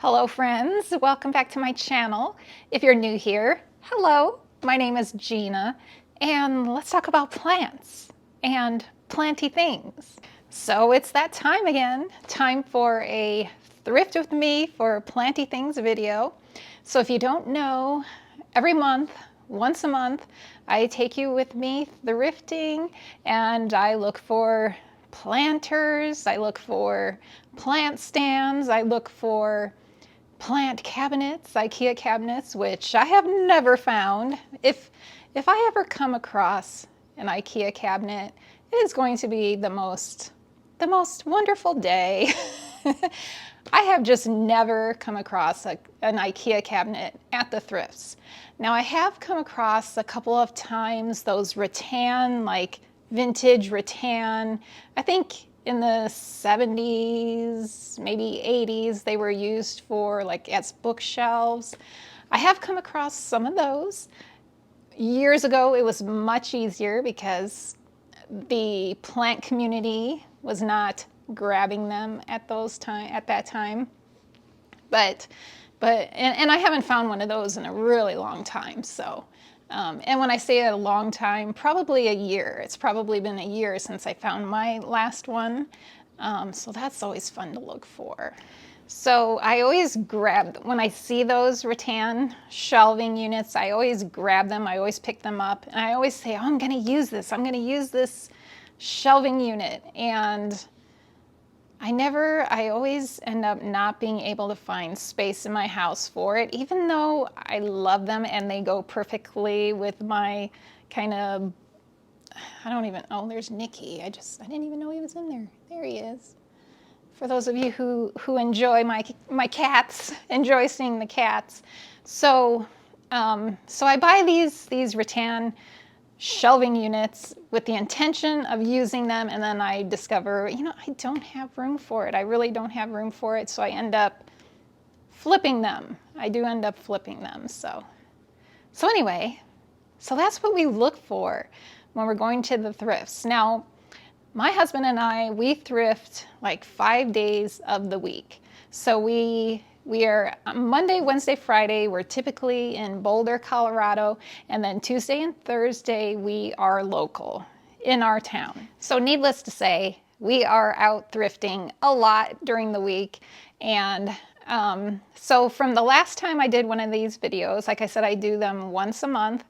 Hello friends, welcome back to my channel. If you're new here, hello, my name is Gina and let's talk about plants and planty things. So it's that time again, time for a thrift with me for planty things video. So if you don't know, every month, once a month, I take you with me thrifting and I look for planters, I look for plant stands, I look for plant cabinets, IKEA cabinets, which I have never found. If I ever come across an IKEA cabinet, it is going to be the most wonderful day. I have just never come across an IKEA cabinet at the thrifts. Now I have come across a couple of times those rattan, like vintage rattan. I think in the 70s, maybe 80s, they were used for like as bookshelves. I have come across some of those. Years ago, it was much easier because the plant community was not grabbing them at that time. But I haven't found one of those in a really long time. So, and when I say a long time, probably a year. It's probably been a year since I found my last one. So that's always fun to look for. So I always grab, when I see those rattan shelving units, I always grab them, I always pick them up, and I always say, oh, I'm gonna use this shelving unit. And I always end up not being able to find space in my house for it, even though I love them and they go perfectly with my kind of, oh, there's Nicky. I didn't even know he was in there. There he is. For those of you who enjoy my cats, enjoy seeing the cats. So I buy these rattan shelving units with the intention of using them, and then I discover, I don't have room for it. I really don't have room for it, so I end up flipping them. I do end up flipping them. So anyway, so that's what we look for when we're going to the thrifts. Now, my husband and I, we thrift like 5 days of the week. So we are Monday, Wednesday, Friday, we're typically in Boulder, Colorado, and then Tuesday and Thursday we are local in our town. So needless to say, we are out thrifting a lot during the week. And so from the last time I did one of these videos, like I said, I do them once a month,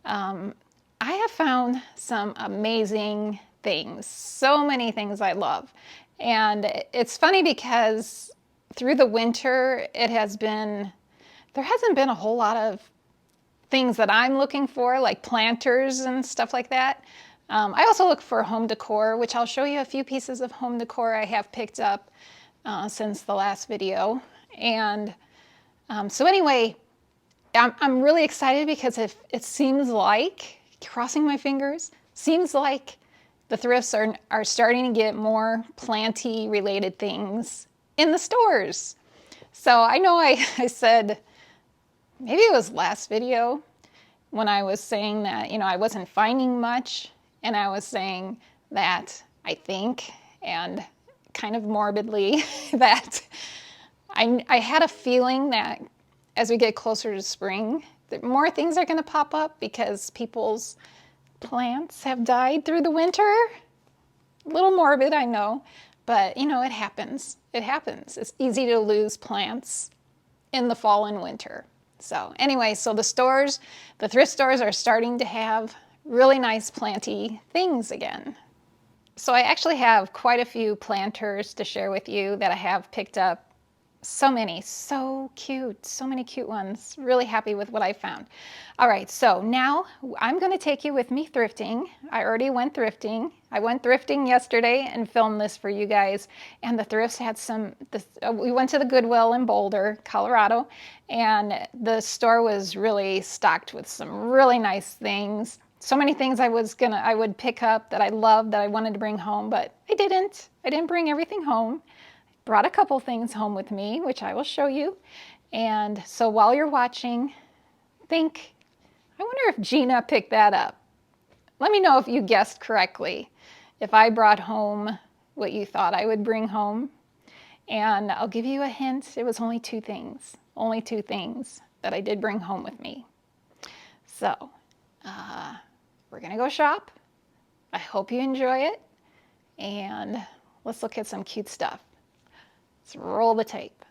I have found some amazing things, so many things I love. And it's funny because through the winter, there hasn't been a whole lot of things that I'm looking for, like planters and stuff like that. I also look for home decor, which I'll show you a few pieces of home decor I have picked up since the last video. And so anyway, I'm really excited because it seems like, crossing my fingers, seems like the thrifts are starting to get more planty related things in the stores. So I know I said, maybe it was last video when I was saying that, I wasn't finding much, and I was saying that I think, and kind of morbidly, that I had a feeling that as we get closer to spring, that more things are going to pop up because people's plants have died through the winter. A little morbid, I know, but it happens. It happens. It's easy to lose plants in the fall and winter. So anyway, so the thrift stores are starting to have really nice planty things again. So I actually have quite a few planters to share with you that I have picked up. So many, so cute, so many cute ones. Really happy with what I found. All right, so now I'm going to take you with me thrifting. I already went thrifting. I went thrifting yesterday and filmed this for you guys. And the thrifts had we went to the Goodwill in Boulder, Colorado, and the store was really stocked with some really nice things. So many things I would pick up that I loved, that I wanted to bring home, but I didn't. I didn't bring everything home. Brought a couple things home with me, which I will show you. And so while you're watching, I wonder if Gina picked that up. Let me know if you guessed correctly, if I brought home what you thought I would bring home. And I'll give you a hint, it was only two things that I did bring home with me. So we're gonna go shop. I hope you enjoy it. And let's look at some cute stuff. Let's roll the tape.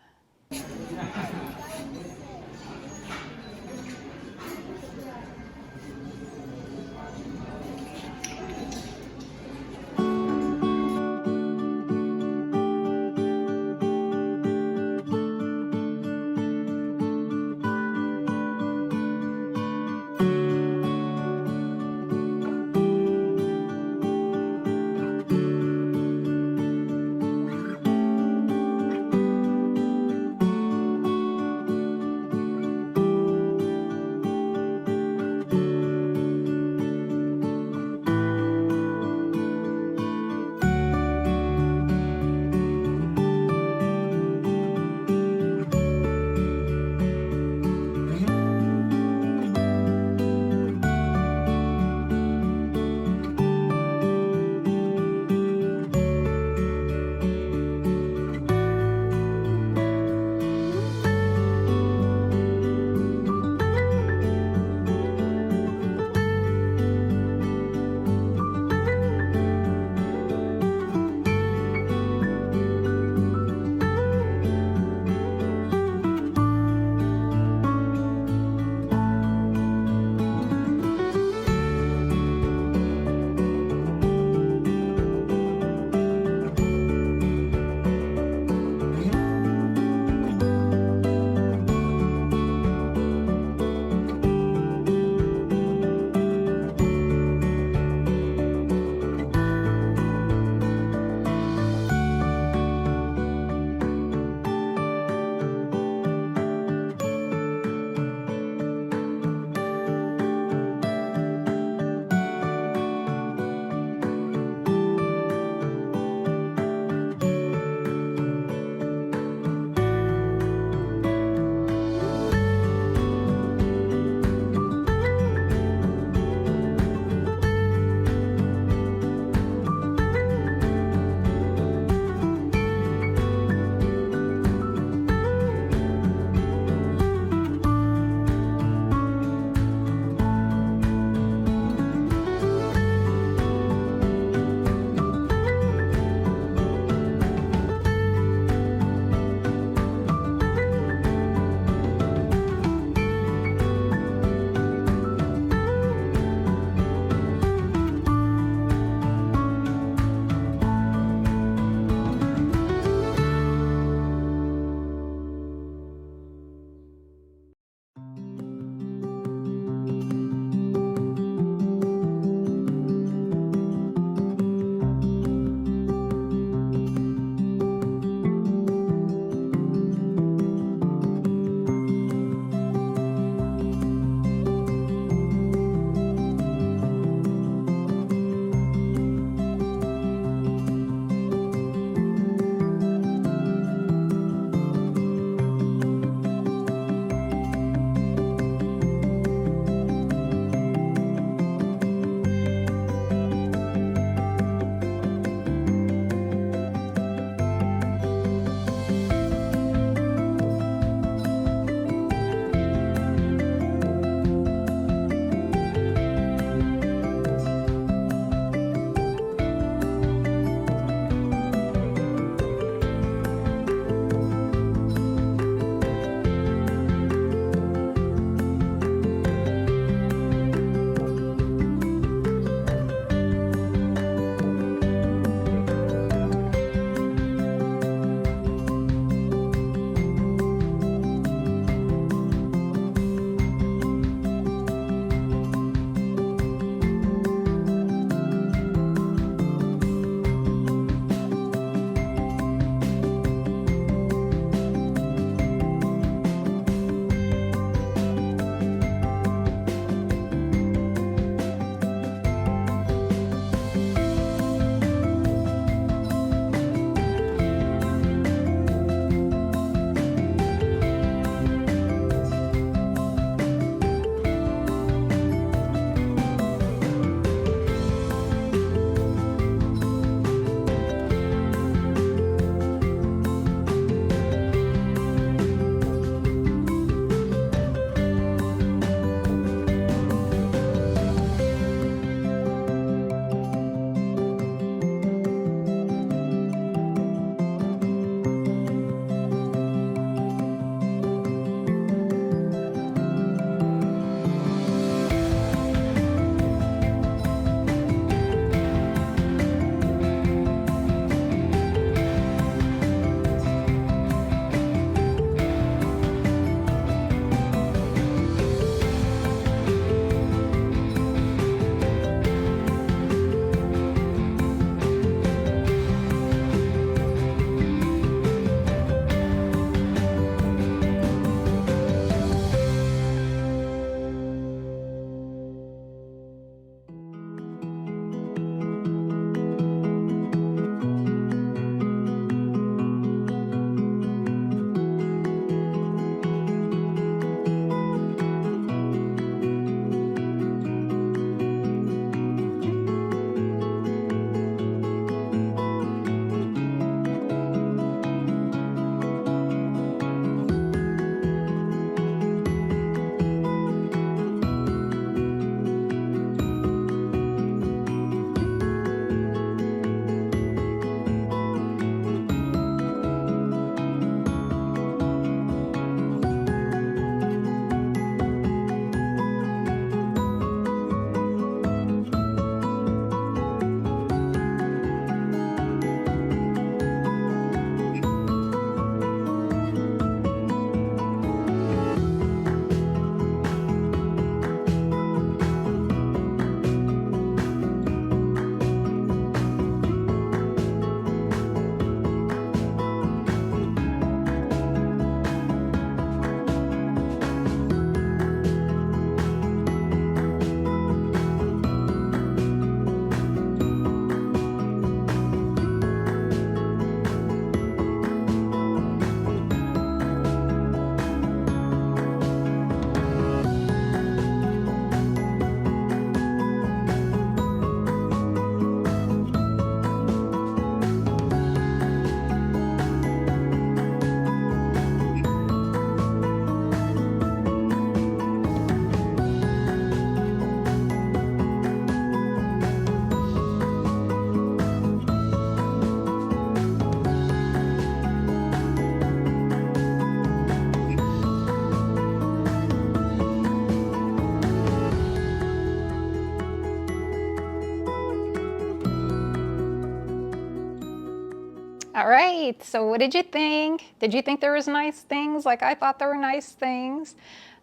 All right, so what did you think? Did you think there was nice things like I thought there were nice things?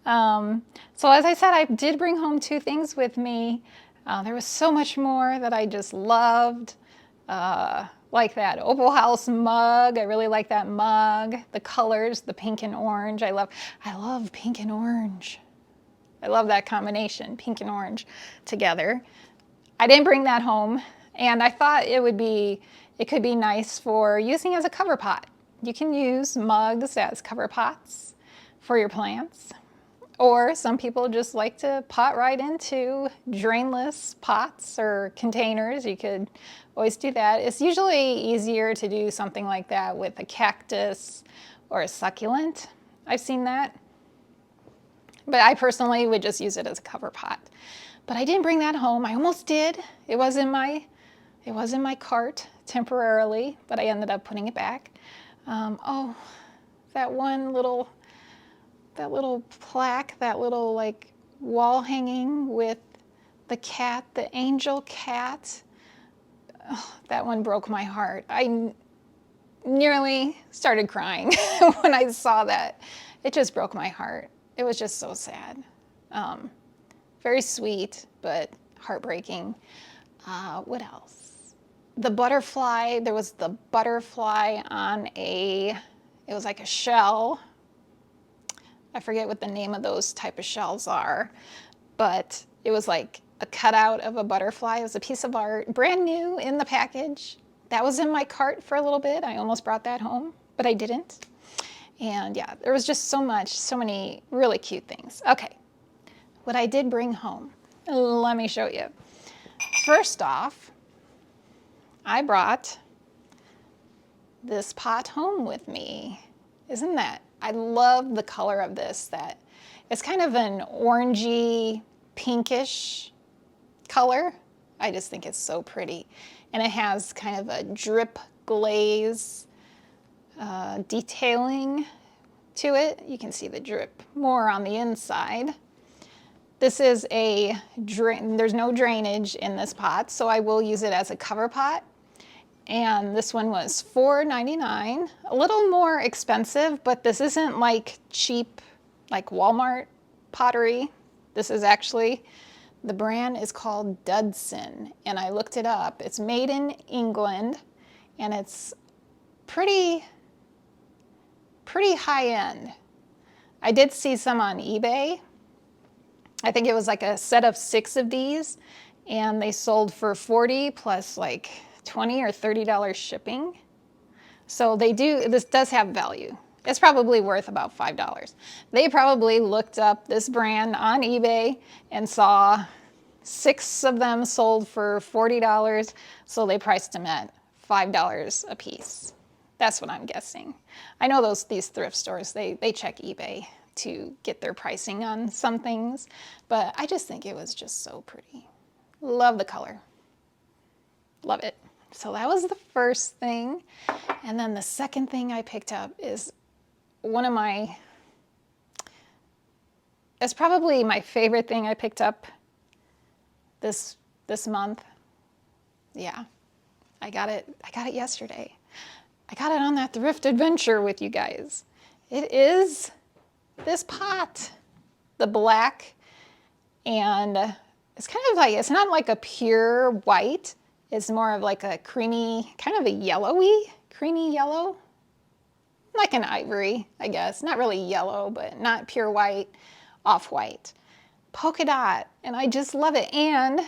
So as I said, I did bring home 2 things with me. There was so much more that I just loved, like that Opal House mug. I really like that mug. The colors, the pink and orange. I love pink and orange. I love that combination, pink and orange together. I didn't bring that home, and I thought it could be nice for using as a cover pot. You can use mugs as cover pots for your plants. Or some people just like to pot right into drainless pots or containers. You could always do that. It's usually easier to do something like that with a cactus or a succulent. I've seen that. But I personally would just use it as a cover pot. But I didn't bring that home. I almost did. It was in my cart temporarily, but I ended up putting it back. Oh, that little plaque, that little like wall hanging with the cat, the angel cat. Oh, that one broke my heart. I nearly started crying when I saw that. It just broke my heart. It was just so sad. Very sweet, but heartbreaking. What else? The butterfly, there was the butterfly on it was like a shell. I forget what the name of those type of shells are, but it was like a cutout of a butterfly. It was a piece of art, brand new in the package. That was in my cart for a little bit. I almost brought that home, but I didn't. And yeah, there was just so many really cute things. Okay, what I did bring home, let me show you. First off, I brought this pot home with me. Isn't that? I love the color of this. That it's kind of an orangey, pinkish color. I just think it's so pretty. And it has kind of a drip glaze detailing to it. You can see the drip more on the inside. This is there's no drainage in this pot, so I will use it as a cover pot. And this one was $4.99, a little more expensive, but this isn't like cheap, like Walmart pottery. This is actually, the brand is called Dudson, and I looked it up. It's made in England, and it's pretty high end. I did see some on eBay. I think it was like a set of 6 of these, and they sold for $40 plus like $20 or $30 shipping. So this does have value. It's probably worth about $5. They probably looked up this brand on eBay and saw 6 of them sold for $40, so they priced them at $5 a piece. That's what I'm guessing. I know these thrift stores, they check eBay to get their pricing on some things, but I just think it was just so pretty. Love the color. Love it. So that was the first thing. And then the second thing I picked up is it's probably my favorite thing I picked up this month. Yeah, I got it yesterday. I got it on that thrift adventure with you guys. It is this pot, the black, and it's kind of like, it's not like a pure white. It's more of like a creamy, kind of a yellowy, creamy yellow. Like an ivory, I guess. Not really yellow, but not pure white, off-white. Polka dot, and I just love it. And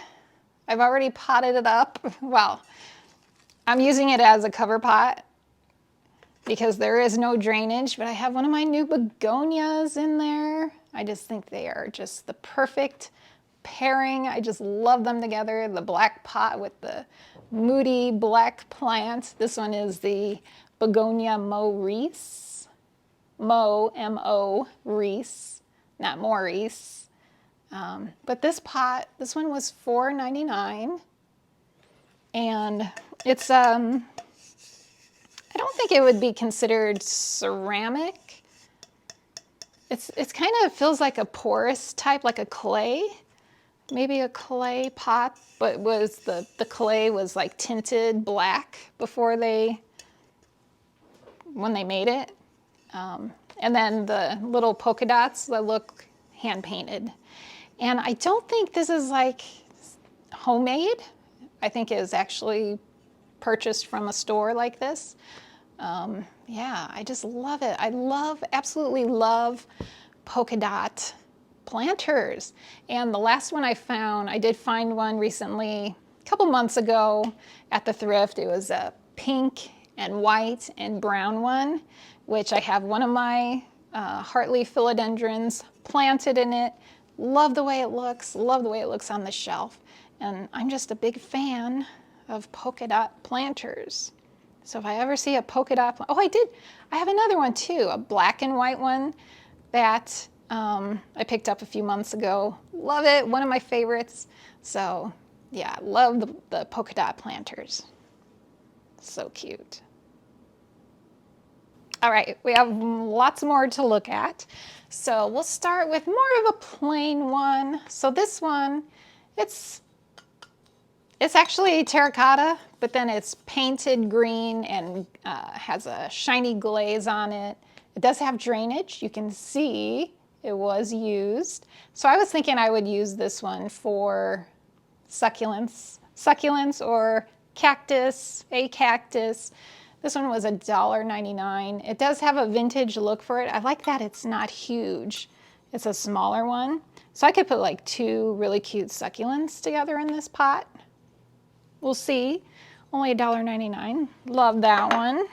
I've already potted it up. Well, I'm using it as a cover pot because there is no drainage, but I have one of my new begonias in there. I just think they are just the perfect pairing. I just love them together. The black pot with the moody black plant. This one is the Begonia Maurice. M-O, Reese, not Maurice. But this one was $4.99. And it's, I don't think it would be considered ceramic. It's kind of feels like a porous type, like a clay. Maybe a clay pot, but the clay was like tinted black before they when they made it. And then the little polka dots that look hand painted. And I don't think this is like homemade. I think it was actually purchased from a store like this. Yeah, I just love it. Absolutely love polka dot planters. And the last one I found, I did find one recently, a couple months ago at the thrift. It was a pink and white and brown one, which I have one of my heartleaf philodendrons planted in it. Love the way it looks, love the way it looks on the shelf. And I'm just a big fan of polka dot planters. So if I ever see a polka dot, oh, I have another one too, a black and white one that I picked up a few months ago. Love it, one of my favorites. So yeah, love the polka dot planters. So cute. All right, we have lots more to look at. So we'll start with more of a plain one. So this one, it's actually terracotta, but then it's painted green and has a shiny glaze on it. It does have drainage. You can see it was used. So I was thinking I would use this one for succulents or cactus, a cactus. This one was $1.99. It does have a vintage look for it. I like that it's not huge. It's a smaller one. So I could put like 2 really cute succulents together in this pot. We'll see. Only $1.99. Love that one.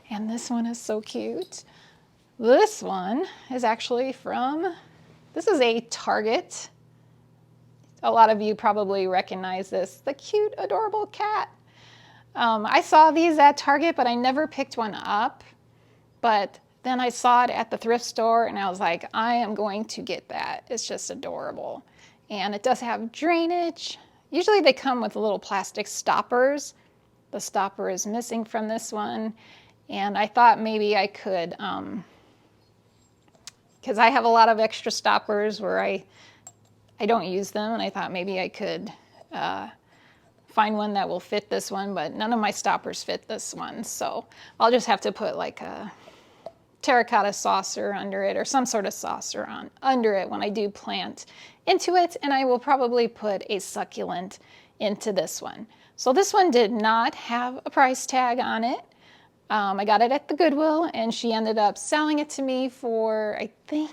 And this one is so cute. This one is actually this is a Target. A lot of you probably recognize this. The cute, adorable cat. I saw these at Target, but I never picked one up. But then I saw it at the thrift store, and I was like, I am going to get that. It's just adorable. And it does have drainage. Usually they come with little plastic stoppers. The stopper is missing from this one. And I thought maybe I could, because I have a lot of extra stoppers where I don't use them, and I thought maybe I could find one that will fit this one, but none of my stoppers fit this one. So I'll just have to put like a terracotta saucer under it or some sort of saucer under it when I do plant into it. And I will probably put a succulent into this one. So this one did not have a price tag on it. I got it at the Goodwill, and she ended up selling it to me for, I think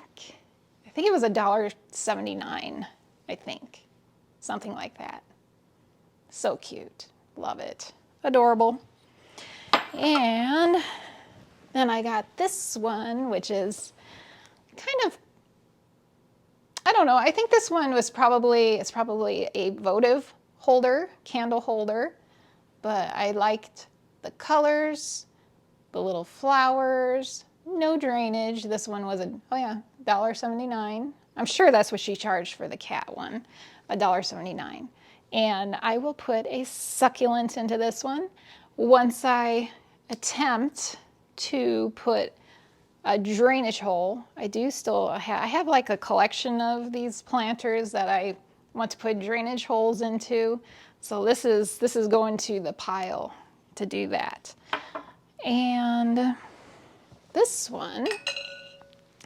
it was $1.79, I think. Something like that. So cute. Love it. Adorable. And then I got this one, which is kind of, I don't know, I think this one was probably a votive holder, candle holder, but I liked the colors, the little flowers, no drainage. This one was $1.79. I'm sure that's what she charged for the cat one, $1.79. And I will put a succulent into this one once I attempt to put a drainage hole. I have like a collection of these planters that I want to put drainage holes into. So this is going to the pile to do that. And this one,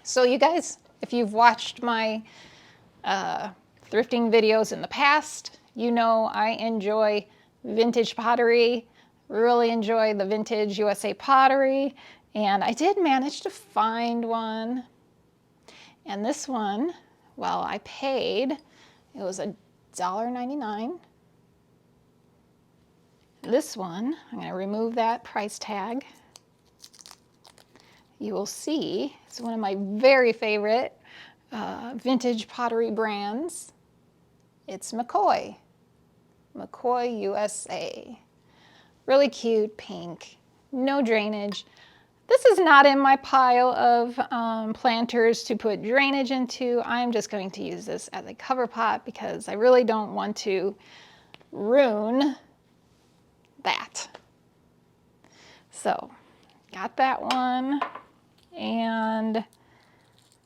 so you guys, if you've watched my thrifting videos in the past, you know I enjoy vintage pottery, really enjoy the vintage USA pottery, and I did manage to find one. And this one, well, I paid, it was $1.99. This one, I'm going to remove that price tag. You will see, it's one of my very favorite vintage pottery brands. It's McCoy USA. Really cute, pink, no drainage. This is not in my pile of planters to put drainage into. I'm just going to use this as a cover pot because I really don't want to ruin that. So, got that one. And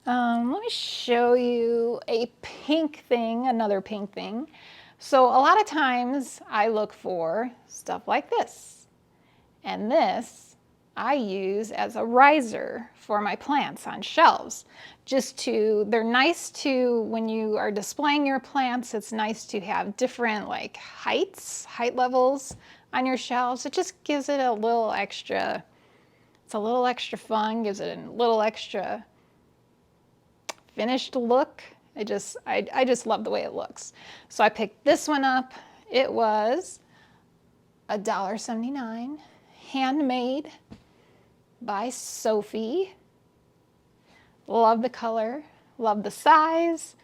let me show you a pink thing, another pink thing. So a lot of times I look for stuff like this. And this I use as a riser for my plants on shelves. They're nice to, when you are displaying your plants, it's nice to have different like height levels on your shelves. It just gives it a little extra, it's a little extra fun, gives it a little extra finished look. I just love the way it looks. So I picked this one up. It was $1.79, handmade by Sophie. Love the color, love the size,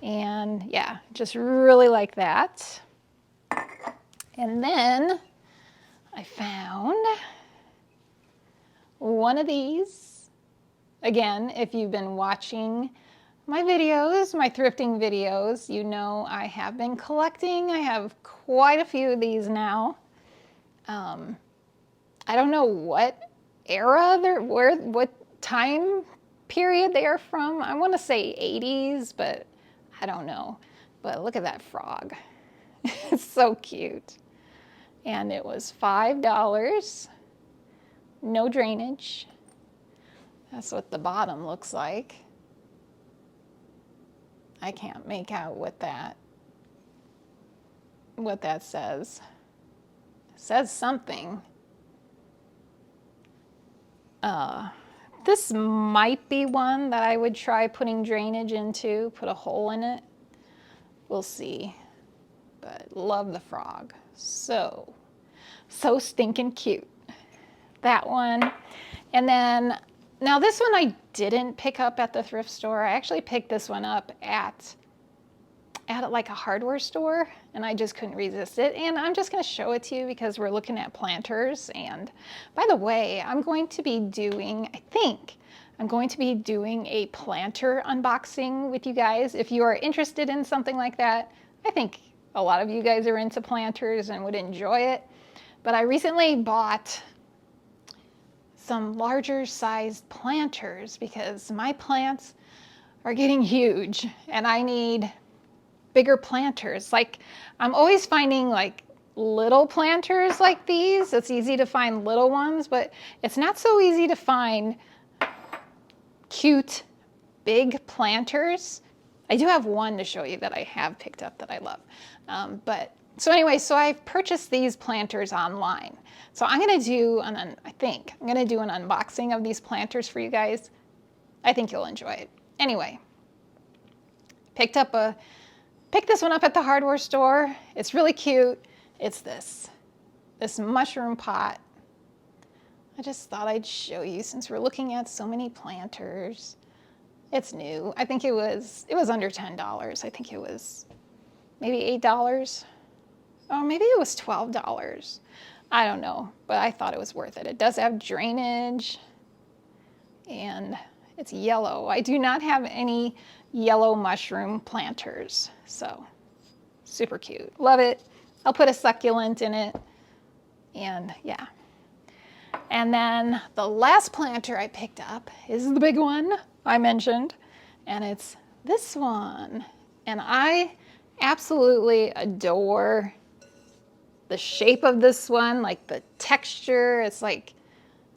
and yeah, just really like that. And then I found one of these. Again, if you've been watching my videos, my thrifting videos, you know I have been collecting. I have quite a few of these now. I don't know what era what time period they are from. I want to say 80s, but I don't know. But look at that frog. It's so cute. And it was $5. No drainage. That's what the bottom looks like. I can't make out what that says. It says something. This might be one that I would try putting drainage into, put a hole in it. We'll see. But love the frog. So stinking cute. That one. And then, now this one I didn't pick up at the thrift store. I actually picked this one up at like a hardware store, and I just couldn't resist it. And I'm just going to show it to you because we're looking at planters. And by the way, I think I'm going to be doing a planter unboxing with you guys. If you are interested in something like that, I think a lot of you guys are into planters and would enjoy it. But I recently bought some larger sized planters because my plants are getting huge and I need bigger planters. Like, I'm always finding like little planters like these. It's easy to find little ones, but it's not so easy to find cute big planters. I do have one to show you that I have picked up that I love. So anyway, so I've purchased these planters online. So I'm going to do an unboxing of these planters for you guys. I think you'll enjoy it. Anyway, picked this one up at the hardware store. It's really cute. It's this mushroom pot. I just thought I'd show you since we're looking at so many planters. It's new. I think it was under $10. I think it was maybe $8. Or maybe it was $12. I don't know, but I thought it was worth it. It does have drainage and it's yellow. I do not have any yellow mushroom planters, so super cute. Love it. I'll put a succulent in it, and yeah. And then the last planter I picked up is the big one I mentioned, and it's this one. And I absolutely adore the shape of this one, like the texture. It's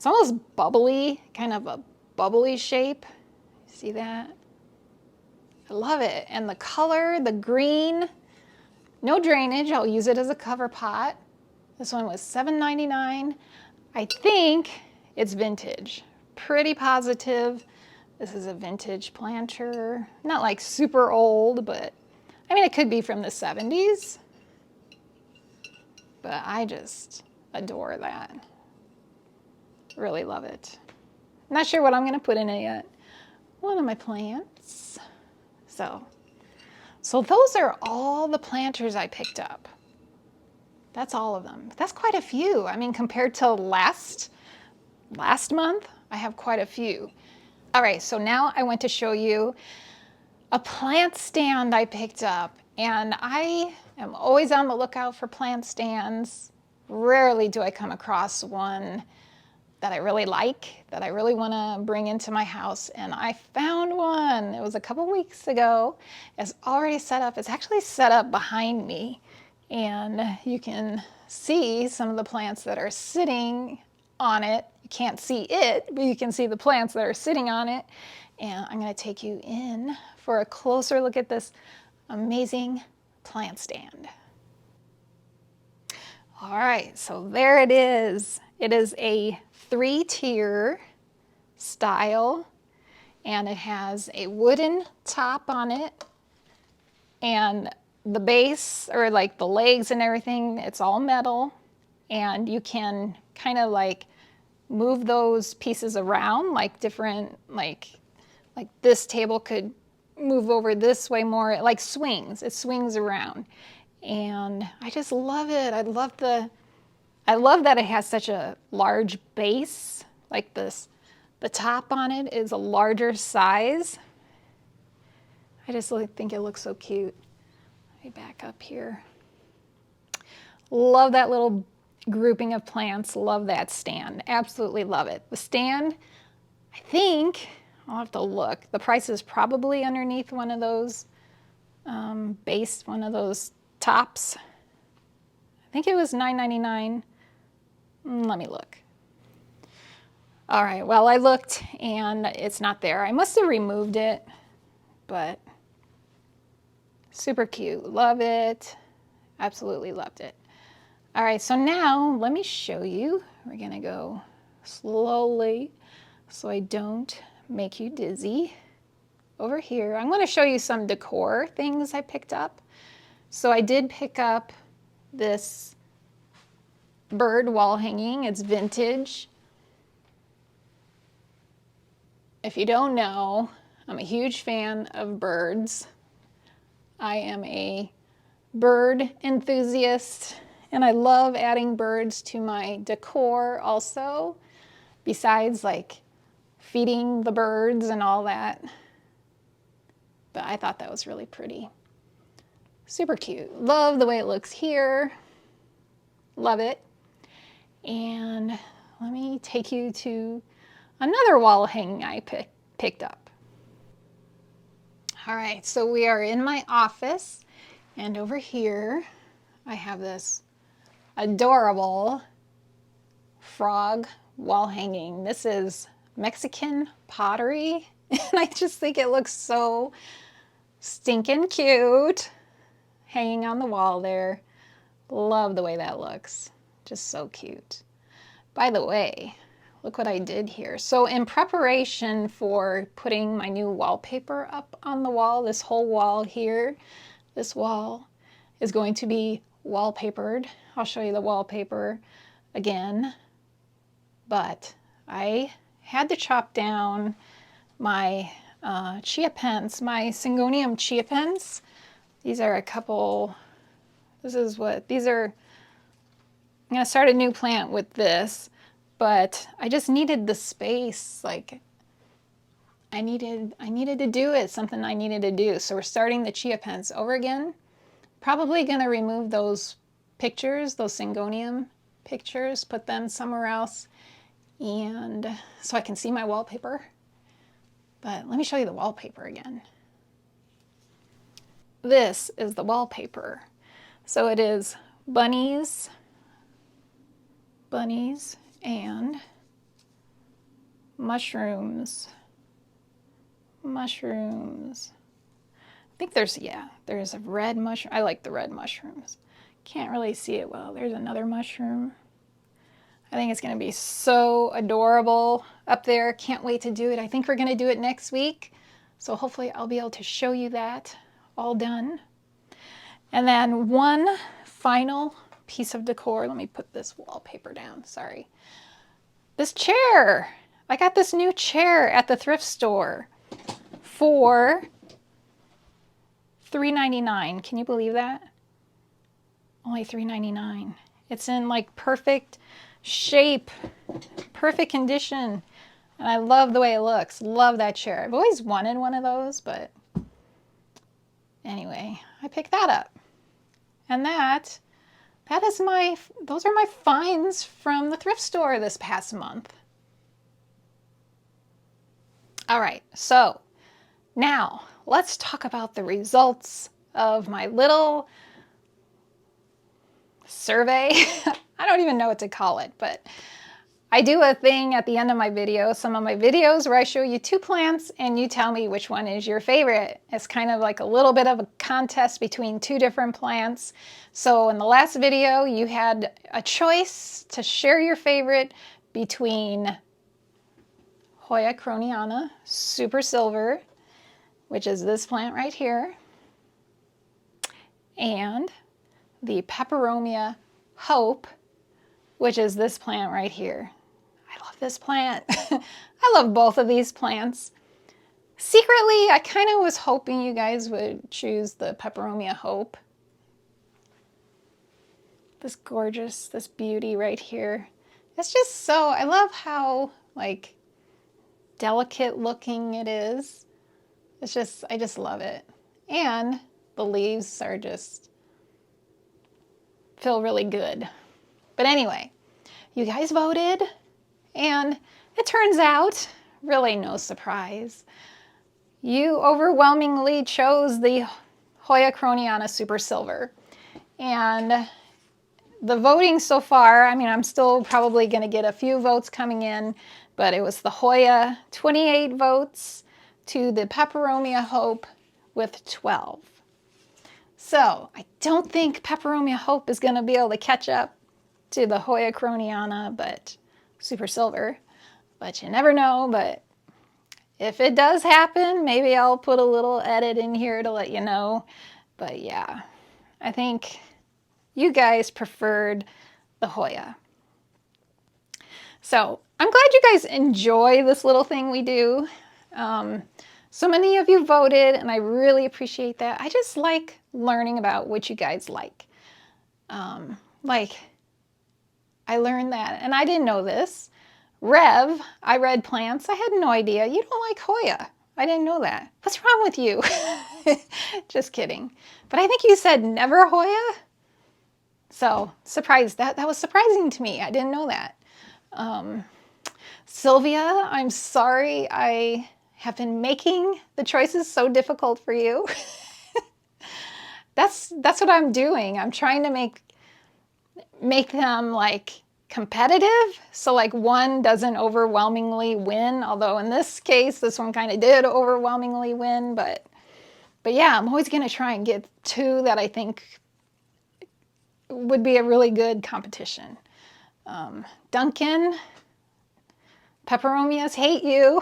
almost bubbly, kind of a bubbly shape. See that? I love it. And the color, the green, no drainage. I'll use it as a cover pot. This one was $7.99. I think it's vintage. Pretty positive this is a vintage planter. Not like super old, but I mean, it could be from the 70s. But I just adore that. Really love it. Not sure what I'm going to put in it yet. One of my plants. So those are all the planters I picked up. That's all of them. That's quite a few. I mean, compared to last month, I have quite a few. All right, so now I want to show you a plant stand I picked up. And I am always on the lookout for plant stands. Rarely do I come across one that I really like, that I really want to bring into my house. And I found one. It was a couple weeks ago. It's already set up. It's actually set up behind me. And you can see some of the plants that are sitting on it. You can't see it, but you can see the plants that are sitting on it. And I'm going to take you in for a closer look at this amazing plant stand. All right, so there it is. It is a 3-tier style, and it has a wooden top on it, and the base, or like the legs and everything, it's all metal, and you can kind of like move those pieces around, like different, like this table could move over this way more, like swings. It swings around. And I just love it. I love that it has such a large base like this. The top on it is a larger size. I just think it looks so cute. Let me back up here. Love that little grouping of plants. Love that stand. Absolutely love it. The stand, I think, I'll have to look. The price is probably underneath one of those one of those tops. I think it was $9.99. Let me look. All right, well, I looked and it's not there. I must have removed it, but super cute. Love it. Absolutely loved it. All right, so now let me show you. We're gonna go slowly so I don't make you dizzy. Over here, I'm gonna show you some decor things I picked up. So I did pick up this bird wall hanging. It's vintage. If you don't know, I'm a huge fan of birds. I am a bird enthusiast, and I love adding birds to my decor also, besides like feeding the birds and all that. But I thought that was really pretty. Super cute. Love the way it looks here. Love it. And let me take you to another wall hanging I picked up. All right, so we are in my office, and over here I have this adorable frog wall hanging. This is Mexican pottery, and I just think it looks so stinking cute hanging on the wall there. Love the way that looks. Just so cute. By the way, look what I did here. So in preparation for putting my new wallpaper up on the wall, this whole wall here, this wall is going to be wallpapered. I'll show you the wallpaper again. But I had to chop down my chia pens, my syngonium chia pens. These are a couple, these are, I'm gonna start a new plant with this, but I just needed the space. Like I needed to do it, something I needed to do. So we're starting the chia pens over again. Probably gonna remove those pictures, those syngonium pictures, put them somewhere else, and so I can see my wallpaper. But let me show you the wallpaper again. This is the wallpaper. So it is bunnies and mushrooms. I think there's a red mushroom. I like the red mushrooms. Can't really see it well. There's another mushroom. I think it's going to be so adorable up there. Can't wait to do it. I think we're going to do it next week. So hopefully I'll be able to show you that all done. And then one final piece of decor. Let me put this wallpaper down. Sorry. This chair. I got this new chair at the thrift store for $3.99. Can you believe that? Only $3.99. It's in like perfect shape, perfect condition, and I love the way it looks. Love that chair. I've always wanted one of those, but anyway, I picked that up. And those are my finds from the thrift store this past month. All right, so now let's talk about the results of my little survey. I don't even know what to call it, but I do a thing at the end of my video, some of my videos, where I show you 2 plants and you tell me which one is your favorite. It's kind of like a little bit of a contest between 2 different plants. So in the last video, you had a choice to share your favorite between Hoya croniana Super Silver, which is this plant right here, and the Peperomia Hope, which is this plant right here. I love this plant. I love both of these plants. Secretly, I kind of was hoping you guys would choose the Peperomia Hope. This gorgeous, this beauty right here. It's just so, I love how like delicate looking it is. It's just, I just love it. And the leaves are just, feel really good. But anyway, you guys voted, and it turns out, really no surprise, you overwhelmingly chose the Hoya croniana Super Silver. And the voting so far, I mean, I'm still probably going to get a few votes coming in, but it was the Hoya 28 votes to the Peperomia Hope with 12. So I don't think Peperomia Hope is going to be able to catch up to the Hoya croniana, but Super Silver. But you never know. But if it does happen, maybe I'll put a little edit in here to let you know. But yeah, I think you guys preferred the Hoya. So I'm glad you guys enjoy this little thing we do. So many of you voted, and I really appreciate that. I just like learning about what you guys like. I learned that, and I didn't know this. Rev, I read plants. I had no idea. You don't like Hoya. I didn't know that. What's wrong with you? Just kidding. But I think you said never Hoya. So surprised. That was surprising to me. I didn't know that. Sylvia, I'm sorry I have been making the choices so difficult for you. That's what I'm doing. I'm trying to make them like competitive, so like one doesn't overwhelmingly win, although in this case this one kind of did overwhelmingly win, but yeah, I'm always going to try and get 2 that I think would be a really good competition. Duncan, Peperomias hate you.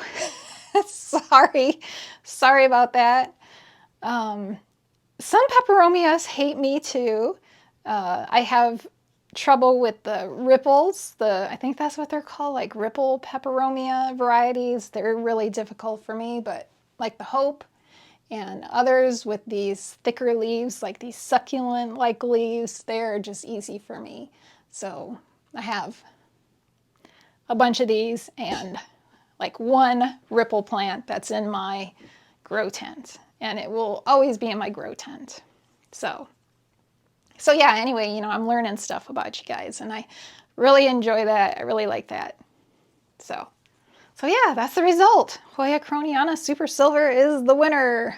Sorry about that. Some Peperomias hate me too. I have trouble with the ripples. I think that's what they're called, like ripple Peperomia varieties. They're really difficult for me, but like the Hope and others with these thicker leaves, like these succulent-like leaves, they're just easy for me. So I have a bunch of these and like one ripple plant that's in my grow tent, and it will always be in my grow tent. So yeah, anyway, you know, I'm learning stuff about you guys, and I really enjoy that. I really like that. So yeah, that's the result. Hoya croniana Super Silver is the winner.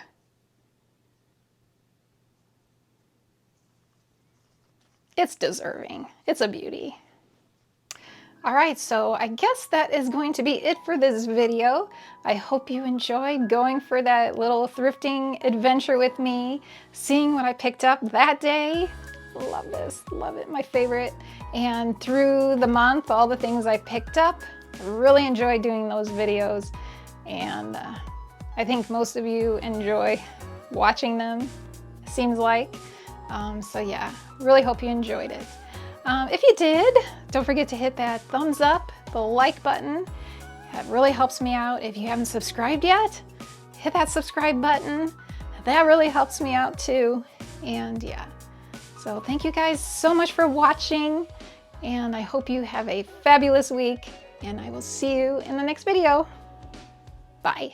It's deserving. It's a beauty. All right, so I guess that is going to be it for this video. I hope you enjoyed going for that little thrifting adventure with me, seeing what I picked up that day. Love this, love it, my favorite. And through the month, all the things I picked up, I really enjoy doing those videos. And I think most of you enjoy watching them, seems like. So yeah, really hope you enjoyed it. If you did, don't forget to hit that thumbs up, the like button. That really helps me out. If you haven't subscribed yet, hit that subscribe button. That really helps me out too. And yeah, so thank you guys so much for watching, and I hope you have a fabulous week, and I will see you in the next video. Bye.